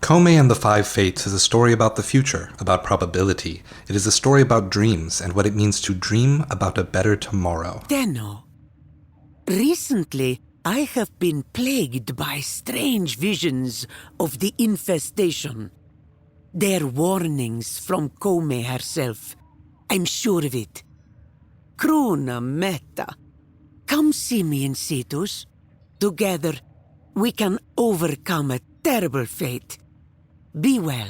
Koumei and the Five Fates is a story about the future, about probability. It is a story about dreams and what it means to dream about a better tomorrow. Tenno, recently I have been plagued by strange visions of the infestation. They're warnings from Koumei herself. I'm sure of it. Kruna Meta, come see me in Cetus. Together, we can overcome a terrible fate. Be well.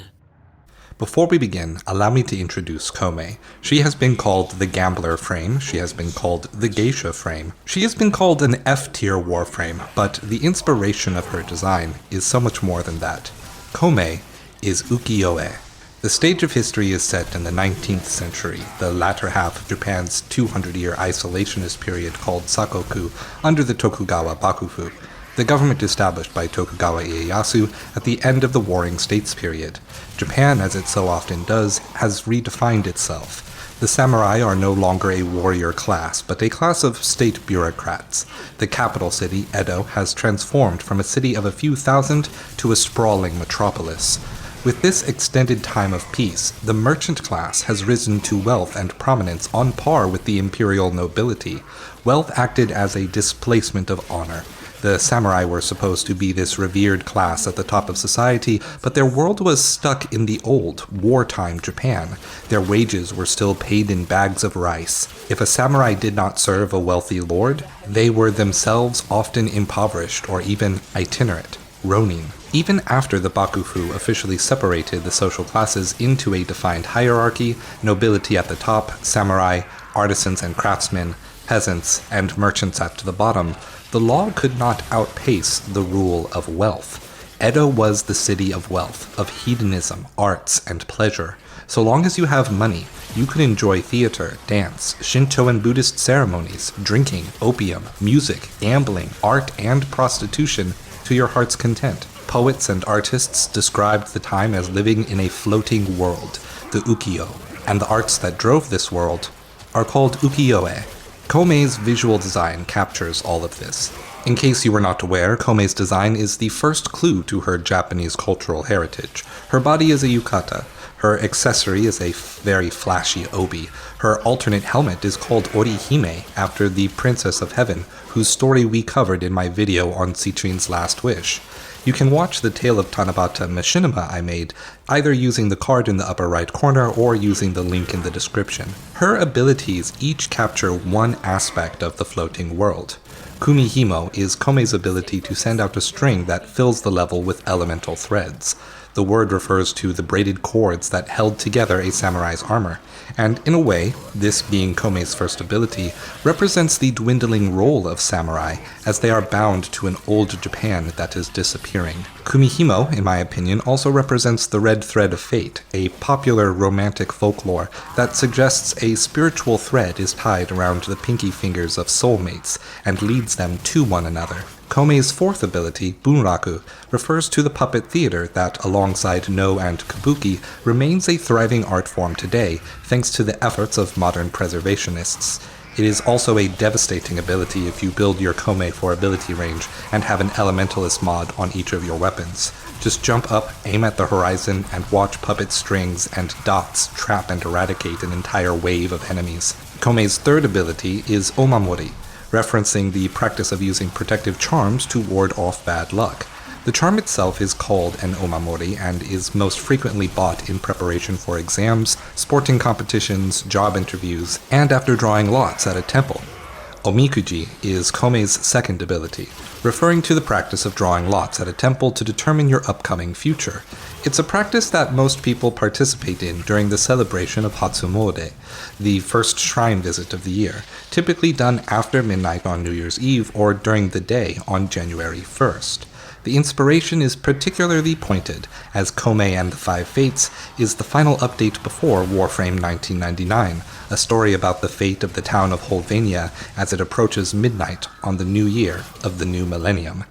Before we begin, allow me to introduce Koumei. She has been called the Gambler Frame, she has been called the Geisha Frame, she has been called an F-tier Warframe, but the inspiration of her design is so much more than that. Koumei is ukiyo-e. The stage of history is set in the 19th century, the latter half of Japan's 200-year isolationist period called Sakoku, under the Tokugawa Bakufu, the government established by Tokugawa Ieyasu at the end of the Warring States period. Japan, as it so often does, has redefined itself. The samurai are no longer a warrior class, but a class of state bureaucrats. The capital city, Edo, has transformed from a city of a few thousand to a sprawling metropolis. With this extended time of peace, the merchant class has risen to wealth and prominence on par with the imperial nobility. Wealth acted as a displacement of honor. The samurai were supposed to be this revered class at the top of society, but their world was stuck in the old, wartime Japan. Their wages were still paid in bags of rice. If a samurai did not serve a wealthy lord, they were themselves often impoverished or even itinerant, ronin. Even after the Bakufu officially separated the social classes into a defined hierarchy, nobility at the top, samurai, artisans and craftsmen, peasants, and merchants at the bottom, the law could not outpace the rule of wealth. Edo was the city of wealth, of hedonism, arts, and pleasure. So long as you have money, you could enjoy theater, dance, Shinto and Buddhist ceremonies, drinking, opium, music, gambling, art, and prostitution to your heart's content. Poets and artists described the time as living in a floating world, the ukiyo, and the arts that drove this world are called ukiyo-e. Koumei's visual design captures all of this. In case you were not aware, Koumei's design is the first clue to her Japanese cultural heritage. Her body is a yukata. Her accessory is a very flashy obi. Her alternate helmet is called ORIHIME, after the Princess of Heaven, whose story we covered in my video on Citrin's Last Wish. You can watch the Tale of Tanabata machinima I made, either using the card in the upper right corner or using the link in the description. Her abilities each capture one aspect of the floating world. Kumihimo is Koumei's ability to send out a string that fills the level with elemental threads. The word refers to the braided cords that held together a samurai's armor, and in a way, this being Koumei's first ability, represents the dwindling role of samurai as they are bound to an old Japan that is disappearing. Kumihimo, in my opinion, also represents the red thread of fate, a popular romantic folklore that suggests a spiritual thread is tied around the pinky fingers of soulmates and leads them to one another. Koumei's fourth ability, Bunraku, refers to the puppet theater that, alongside No and Kabuki, remains a thriving art form today, thanks to the efforts of modern preservationists. It is also a devastating ability if you build your Koumei for ability range and have an elementalist mod on each of your weapons. Just jump up, aim at the horizon, and watch puppet strings and dots trap and eradicate an entire wave of enemies. Koumei's third ability is Omamori, referencing the practice of using protective charms to ward off bad luck. The charm itself is called an omamori and is most frequently bought in preparation for exams, sporting competitions, job interviews, and after drawing lots at a temple. Omikuji is Koumei's second ability, referring to the practice of drawing lots at a temple to determine your upcoming future. It's a practice that most people participate in during the celebration of Hatsumode, the first shrine visit of the year, typically done after midnight on New Year's Eve or during the day on January 1st. The inspiration is particularly pointed, as Koumei and the Five Fates is the final update before Warframe 1999, a story about the fate of the town of Holvania as it approaches midnight on the new year of the new millennium.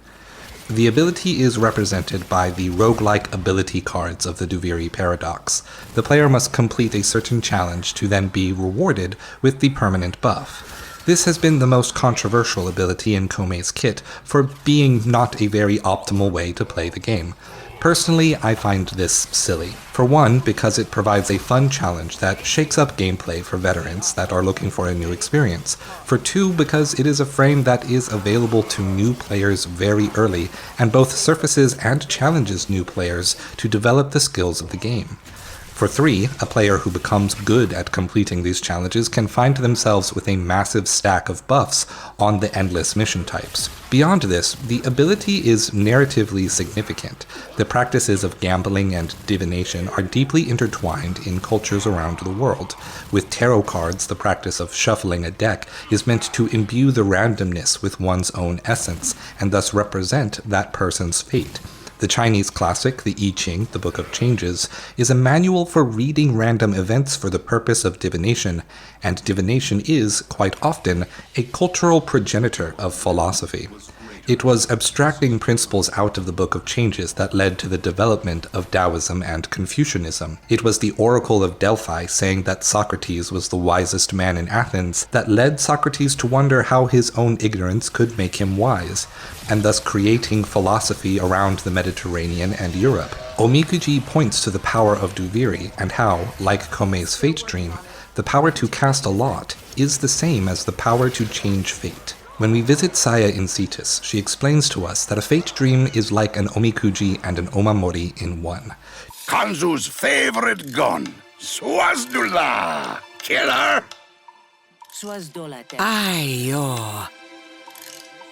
The ability is represented by the roguelike ability cards of the Duviri Paradox. The player must complete a certain challenge to then be rewarded with the permanent buff. This has been the most controversial ability in Koumei's kit for being not a very optimal way to play the game. Personally, I find this silly. For one, because it provides a fun challenge that shakes up gameplay for veterans that are looking for a new experience. For two, because it is a frame that is available to new players very early, and both surfaces and challenges new players to develop the skills of the game. For three, a player who becomes good at completing these challenges can find themselves with a massive stack of buffs on the endless mission types. Beyond this, the ability is narratively significant. The practices of gambling and divination are deeply intertwined in cultures around the world. With tarot cards, the practice of shuffling a deck is meant to imbue the randomness with one's own essence, and thus represent that person's fate. The Chinese classic, the I Ching, the Book of Changes, is a manual for reading random events for the purpose of divination, and divination is, quite often, a cultural progenitor of philosophy. It was abstracting principles out of the Book of Changes that led to the development of Taoism and Confucianism. It was the Oracle of Delphi saying that Socrates was the wisest man in Athens that led Socrates to wonder how his own ignorance could make him wise, and thus creating philosophy around the Mediterranean and Europe. Omikuji points to the power of Duviri and how, like Koumei's fate dream, the power to cast a lot is the same as the power to change fate. When we visit Saya in Cetus, she explains to us that a fate dream is like an omikuji and an omamori in one. Kanzu's favorite gun, Swazdula! Killer! Ayo.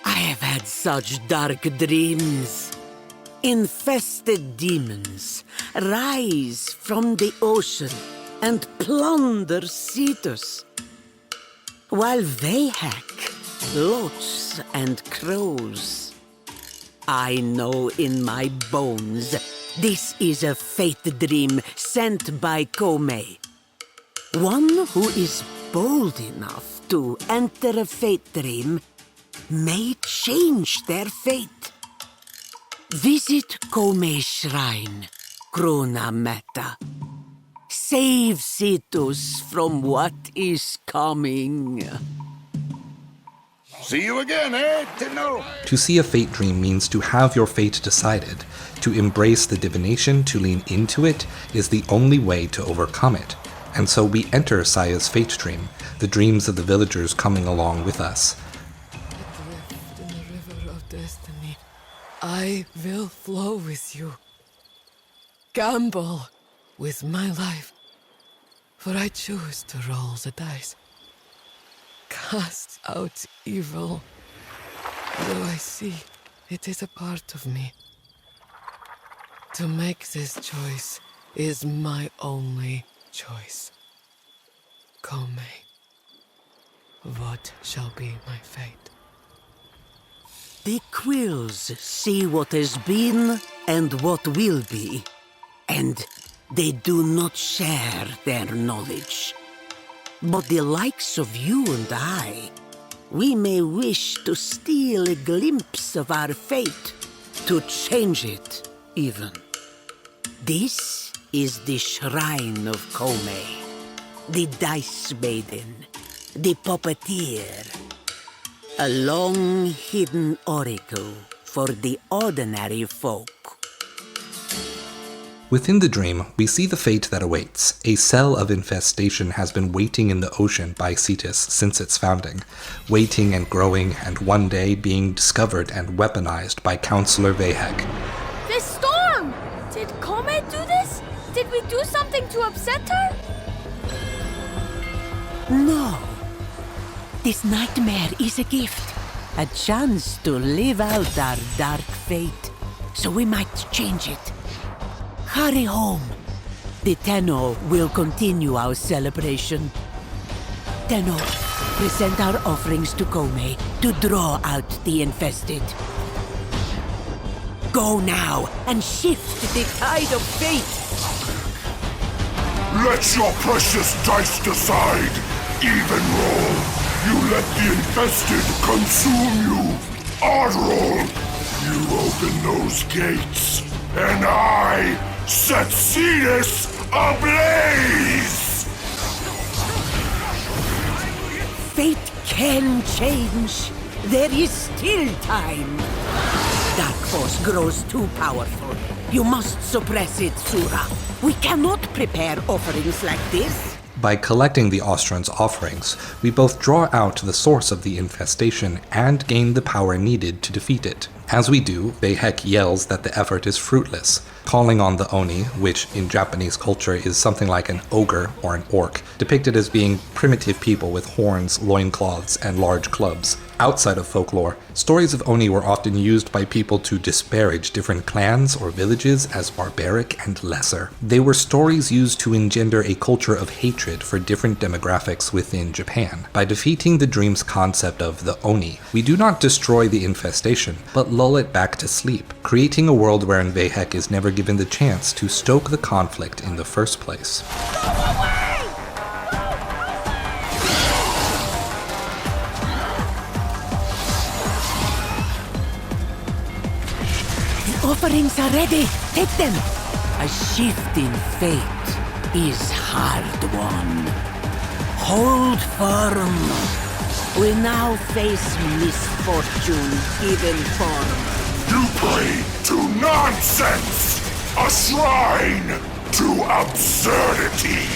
I have had such dark dreams. Infested demons rise from the ocean and plunder Cetus, while they hack loach and crows. I know in my bones this is a fate dream sent by Koumei. One who is bold enough to enter a fate dream may change their fate. Visit Koumei's shrine, Krona Meta. Save Cetus from what is coming. See you again, eh, Tino? To see a fate dream means to have your fate decided. To embrace the divination, to lean into it, is the only way to overcome it. And so we enter Saya's fate dream, the dreams of the villagers coming along with us. Adrift in the river of destiny, I will flow with you. Gamble with my life, for I choose to roll the dice. Cast out evil, though I see it is a part of me. To make this choice is my only choice. Koumei, what shall be my fate? The quills see what has been and what will be, and they do not share their knowledge. But the likes of you and I, we may wish to steal a glimpse of our fate, to change it, even. This is the shrine of Koumei, the Dice Maiden, the Puppeteer. A long-hidden oracle for the ordinary folk. Within the dream, we see the fate that awaits. A cell of infestation has been waiting in the ocean by Cetus since its founding, waiting and growing, and one day being discovered and weaponized by Counselor Vehek. This storm! Did Koumei do this? Did we do something to upset her? No. This nightmare is a gift. A chance to live out our dark fate. So we might change it. Hurry home. The Tenno will continue our celebration. Tenno, present our offerings to Koumei to draw out the infested. Go now and shift the tide of fate. Let your precious dice decide. Even roll. You let the infested consume you. Odd roll. You open those gates, and I set Cetus ablaze! Fate can change. There is still time. Dark force grows too powerful. You must suppress it, Sura. We cannot prepare offerings like this. By collecting the Austron's offerings, we both draw out the source of the infestation and gain the power needed to defeat it. As we do, Vehek yells that the effort is fruitless, calling on the Oni, which in Japanese culture is something like an ogre or an orc, depicted as being primitive people with horns, loincloths, and large clubs. Outside of folklore, stories of Oni were often used by people to disparage different clans or villages as barbaric and lesser. They were stories used to engender a culture of hatred for different demographics within Japan. By defeating the dream's concept of the Oni, we do not destroy the infestation, but lull it back to sleep, creating a world wherein Vehek is never given the chance to stoke the conflict in the first place. Offerings are ready. Take them. A shift in fate is hard won. Hold firm. We now face misfortune given form. You pray to nonsense! A shrine to absurdity!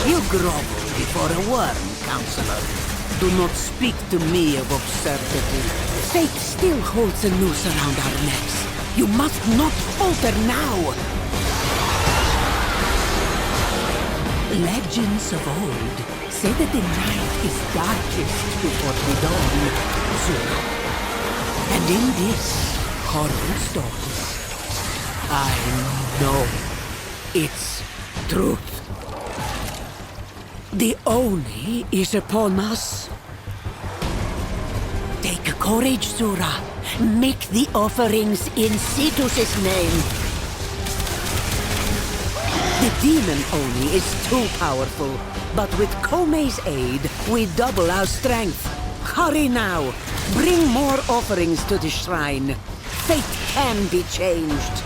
You grovel before a worm, Counselor. Do not speak to me of absurdity. Fate still holds a noose around our necks. You must not falter now! Legends of old say that the night is darkest before the dawn, Zura. And in this horrible story, I know its truth. The Oni is upon us. Take courage, Zura. Make the offerings in Cetus's name. The demon Oni is too powerful, but with Koumei's aid, we double our strength. Hurry now! Bring more offerings to the shrine. Fate can be changed.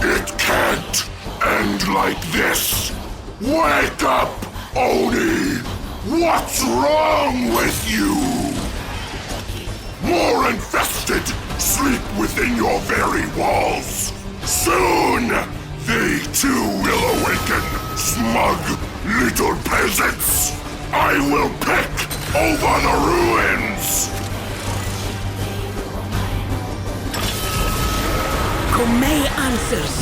It can't end like this! Wake up, Oni! What's wrong with you? More infested sleep within your very walls. Soon, they too will awaken, smug little peasants. I will pick over the ruins. Koumei answers.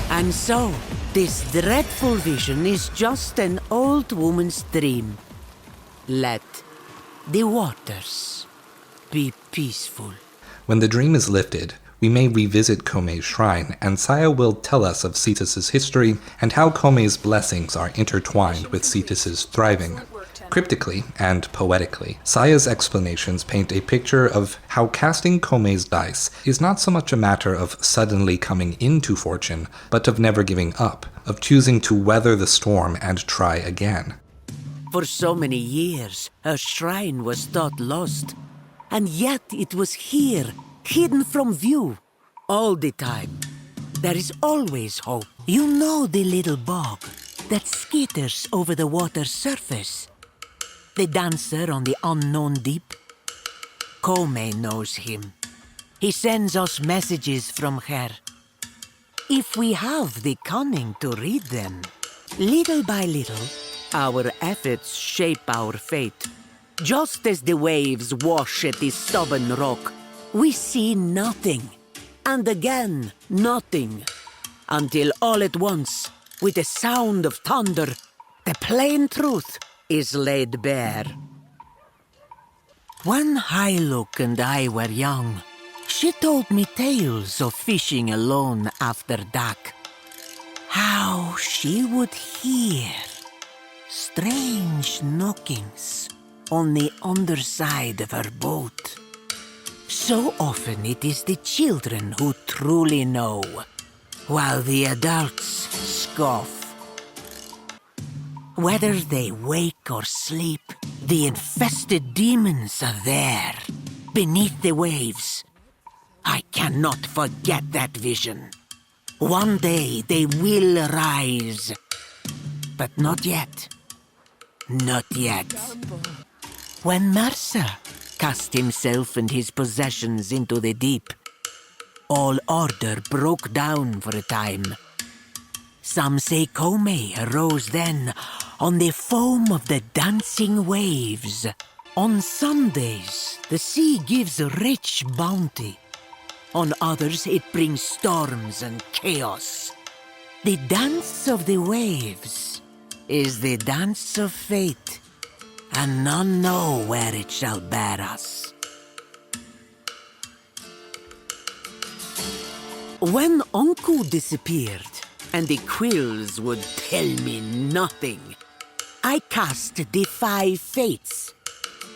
And so, this dreadful vision is just an old woman's dream. Let the waters be peaceful. When the dream is lifted, we may revisit Koumei's shrine, and Saya will tell us of Cetus's history and how Koumei's blessings are intertwined with Cetus's thriving. Cryptically and poetically, Saya's explanations paint a picture of how casting Koumei's dice is not so much a matter of suddenly coming into fortune, but of never giving up, of choosing to weather the storm and try again. For so many years, her shrine was thought lost. And yet it was here, hidden from view, all the time. There is always hope. You know the little bog that skitters over the water's surface? The dancer on the unknown deep? Koumei knows him. He sends us messages from her. If we have the cunning to read them, little by little, our efforts shape our fate. Just as the waves wash at the stubborn rock, we see nothing. And again, nothing. Until all at once, with the sound of thunder, the plain truth is laid bare. When Hyluk and I were young, she told me tales of fishing alone after dark. How she would hear strange knockings on the underside of her boat. So often it is the children who truly know, while the adults scoff. Whether they wake or sleep, the infested demons are there, beneath the waves. I cannot forget that vision. One day they will rise, but not yet. Not yet. When Marsa cast himself and his possessions into the deep, all order broke down for a time. Some say Koumei arose then on the foam of the dancing waves. On some days, the sea gives rich bounty. On others, it brings storms and chaos. The dance of the waves is the dance of fate, and none know where it shall bear us. When Uncle disappeared, and the quills would tell me nothing, I cast the 5 fates.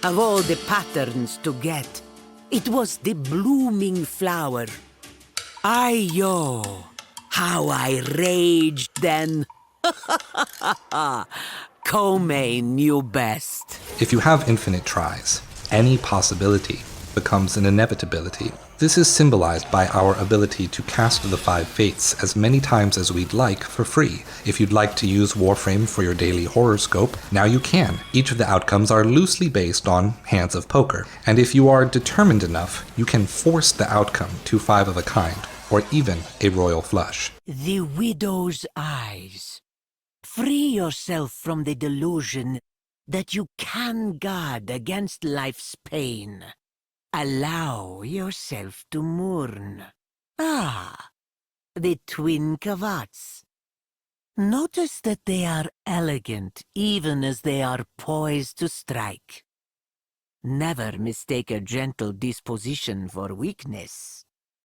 Of all the patterns to get, it was the blooming flower. Ayo, how I raged then. Koumei knew best. If you have infinite tries, any possibility becomes an inevitability. This is symbolized by our ability to cast the 5 fates as many times as we'd like for free. If you'd like to use Warframe for your daily horoscope, now you can. Each of the outcomes are loosely based on hands of poker, and if you are determined enough, you can force the outcome to 5 of a kind, or even a royal flush. The widow's eyes. Free yourself from the delusion that you can guard against life's pain. Allow yourself to mourn. Ah, the twin cravats. Notice that they are elegant even as they are poised to strike. Never mistake a gentle disposition for weakness.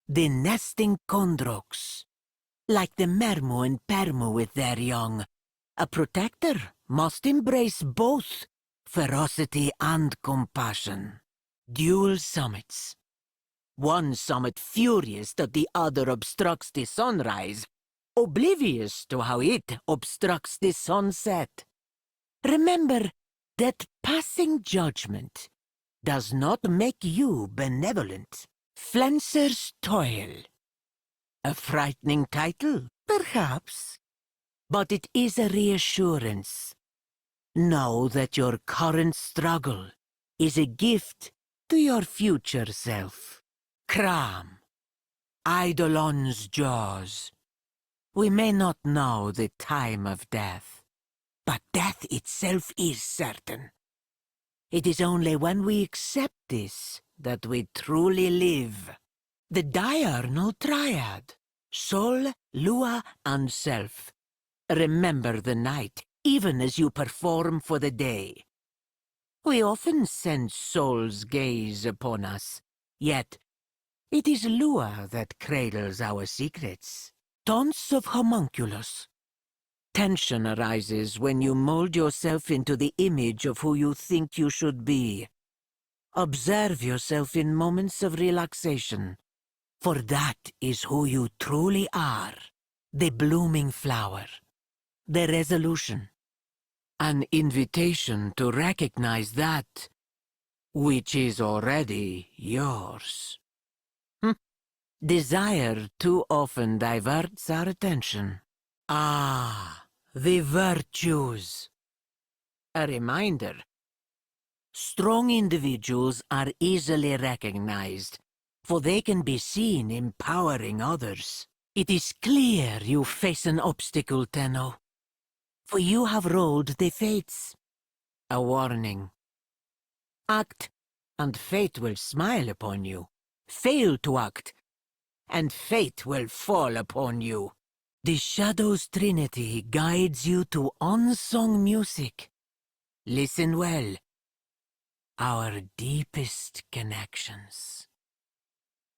The nesting kondroks, like the mermu and permu with their young, a protector must embrace both ferocity and compassion. Dual summits. One summit furious that the other obstructs the sunrise, oblivious to how it obstructs the sunset. Remember that passing judgment does not make you benevolent. Flencer's toil. A frightening title, perhaps, but it is a reassurance. Know that your current struggle is a gift to your future self. Cram. Eidolon's jaws. We may not know the time of death, but death itself is certain. It is only when we accept this that we truly live. The diurnal triad, soul, lua, and self. Remember the night, even as you perform for the day. We often sense soul's gaze upon us, yet it is lua that cradles our secrets. Taunts of homunculus. Tension arises when you mold yourself into the image of who you think you should be. Observe yourself in moments of relaxation, for that is who you truly are. The blooming flower. The resolution. An invitation to recognize that which is already yours. Desire too often diverts our attention. Ah, the virtues. A reminder. Strong individuals are easily recognized, for they can be seen empowering others. It is clear you face an obstacle, Tenno, for you have rolled the fates. A warning. Act, and fate will smile upon you. Fail to act, and fate will fall upon you. The Shadow's Trinity guides you to unsung music. Listen well. Our deepest connections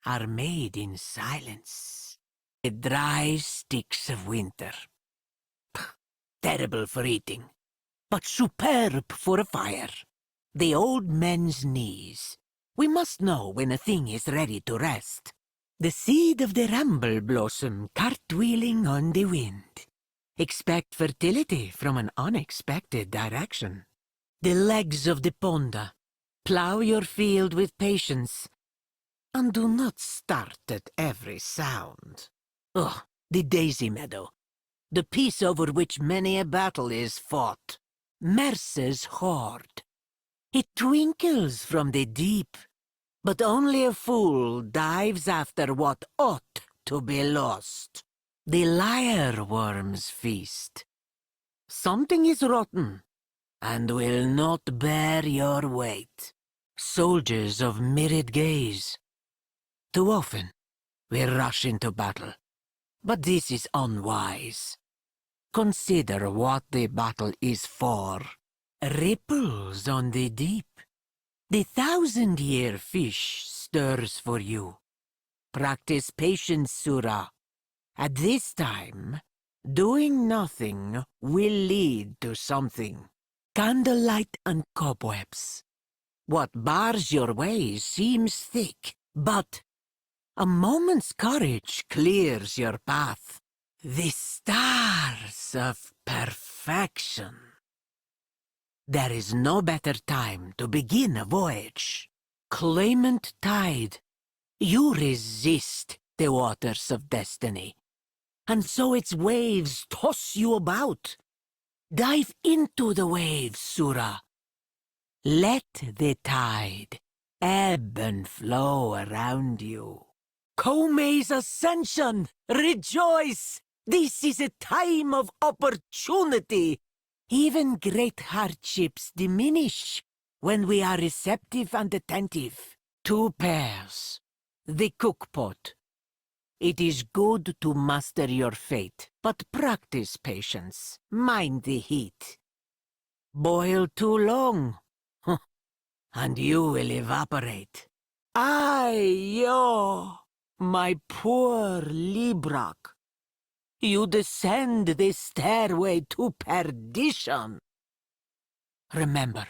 are made in silence. The dry sticks of winter. Terrible for eating, but superb for a fire. The old men's knees. We must know when a thing is ready to rest. The seed of the ramble blossom cartwheeling on the wind. Expect fertility from an unexpected direction. The legs of the ponda. Plow your field with patience, and do not start at every sound. Oh, the daisy meadow. The peace over which many a battle is fought. Mercer's hoard. It twinkles from the deep, but only a fool dives after what ought to be lost. The lyre worm's feast. Something is rotten, and will not bear your weight. Soldiers of mirrored gaze. Too often, we rush into battle, but this is unwise. Consider what the battle is for. Ripples on the deep. The 1,000-year fish stirs for you. Practice patience, Sura. At this time, doing nothing will lead to something. Candlelight and cobwebs. What bars your way seems thick, but a moment's courage clears your path. The stars of perfection. There is no better time to begin a voyage. Claimant tide, you resist the waters of destiny, and so its waves toss you about. Dive into the waves, Sura. Let the tide ebb and flow around you. Koumei's ascension! Rejoice! This is a time of opportunity. Even great hardships diminish when we are receptive and attentive. 2 pairs. The cookpot. It is good to master your fate, but practice patience. Mind the heat. Boil too long, and you will evaporate. Yo, my poor Librak. You descend the stairway to perdition. Remember,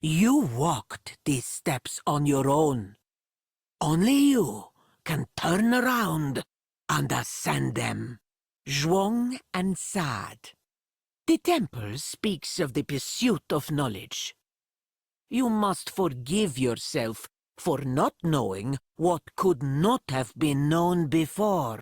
you walked these steps on your own. Only you can turn around and ascend them. Zhuang and Sad. The temple speaks of the pursuit of knowledge. You must forgive yourself for not knowing what could not have been known before.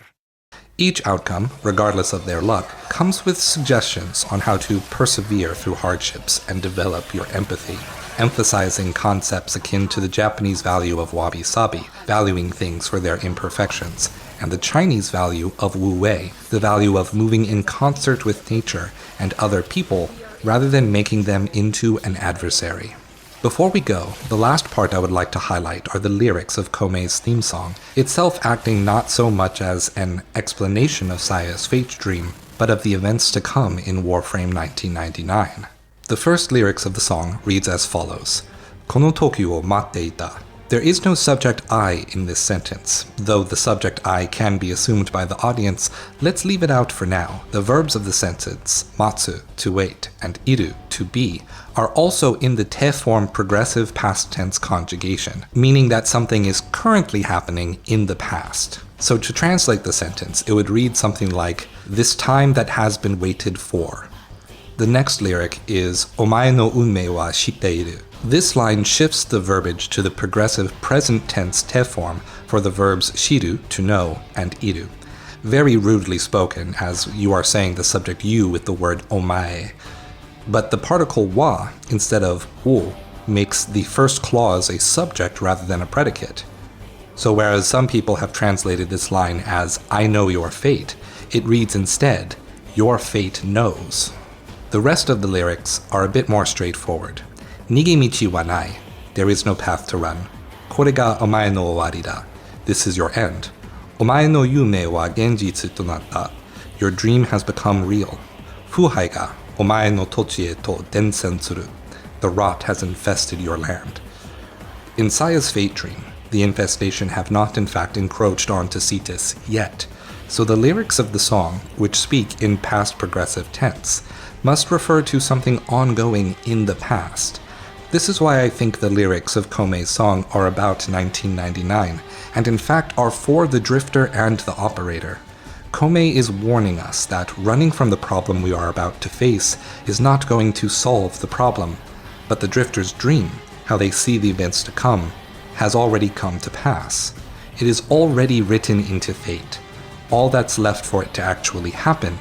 Each outcome, regardless of their luck, comes with suggestions on how to persevere through hardships and develop your empathy, emphasizing concepts akin to the Japanese value of wabi-sabi, valuing things for their imperfections, and the Chinese value of wu-wei, the value of moving in concert with nature and other people rather than making them into an adversary. Before we go, the last part I would like to highlight are the lyrics of Koumei's theme song, itself acting not so much as an explanation of Saya's fate dream, but of the events to come in WARFRAME 1999. The first lyrics of the song reads as follows: Kono toki wo matte ita. There is no subject I in this sentence. Though the subject I can be assumed by the audience, let's leave it out for now. The verbs of the sentence, matsu, to wait, and iru, to be, are also in the te form progressive past tense conjugation, meaning that something is currently happening in the past. So to translate the sentence, it would read something like, this time that has been waited for. The next lyric is, omae no unmei wa shitteiru. This line shifts the verbiage to the progressive present tense te form for the verbs shiru, to know, and iru. Very rudely spoken, as you are saying the subject you with the word omae. But the particle wa, instead of wo, makes the first clause a subject rather than a predicate. So whereas some people have translated this line as, I know your fate, it reads instead, your fate knows. The rest of the lyrics are a bit more straightforward. Nigemichi wa nai. There is no path to run. Kore ga omae no owari da. This is your end. Omae no yume wa genjitsu to natta. Your dream has become real. Fuhai ga omae no tochi e to densen tsuru. The rot has infested your land. In Saya's fate dream, the infestation have not in fact encroached onto Cetus yet. So the lyrics of the song, which speak in past progressive tense, must refer to something ongoing in the past. This is why I think the lyrics of Koumei's song are about 1999, and in fact are for the drifter and the operator. Koumei is warning us that running from the problem we are about to face is not going to solve the problem, but the drifter's dream, how they see the events to come, has already come to pass. It is already written into fate. All that's left for it to actually happen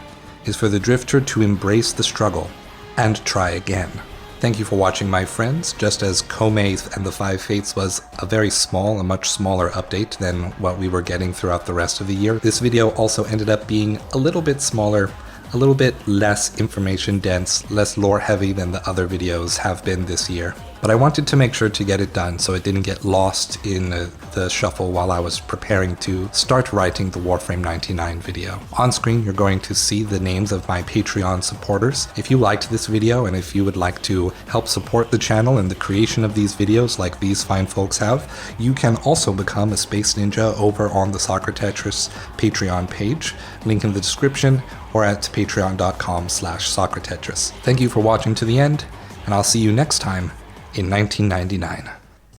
is for the drifter to embrace the struggle and try again. Thank you for watching, my friends. Just as Koumei and the Five Fates was a very small, a much smaller update than what we were getting throughout the rest of the year, this video also ended up being a little bit smaller, a little bit less information dense, less lore heavy than the other videos have been this year. But I wanted to make sure to get it done so it didn't get lost in the shuffle while I was preparing to start writing the Warframe 99 video. On screen, you're going to see the names of my Patreon supporters. If you liked this video and if you would like to help support the channel and the creation of these videos like these fine folks have, you can also become a Space Ninja over on the SocraTetris Patreon page, link in the description, or at patreon.com/SocraTetris. Thank you for watching to the end, and I'll see you next time in 1999.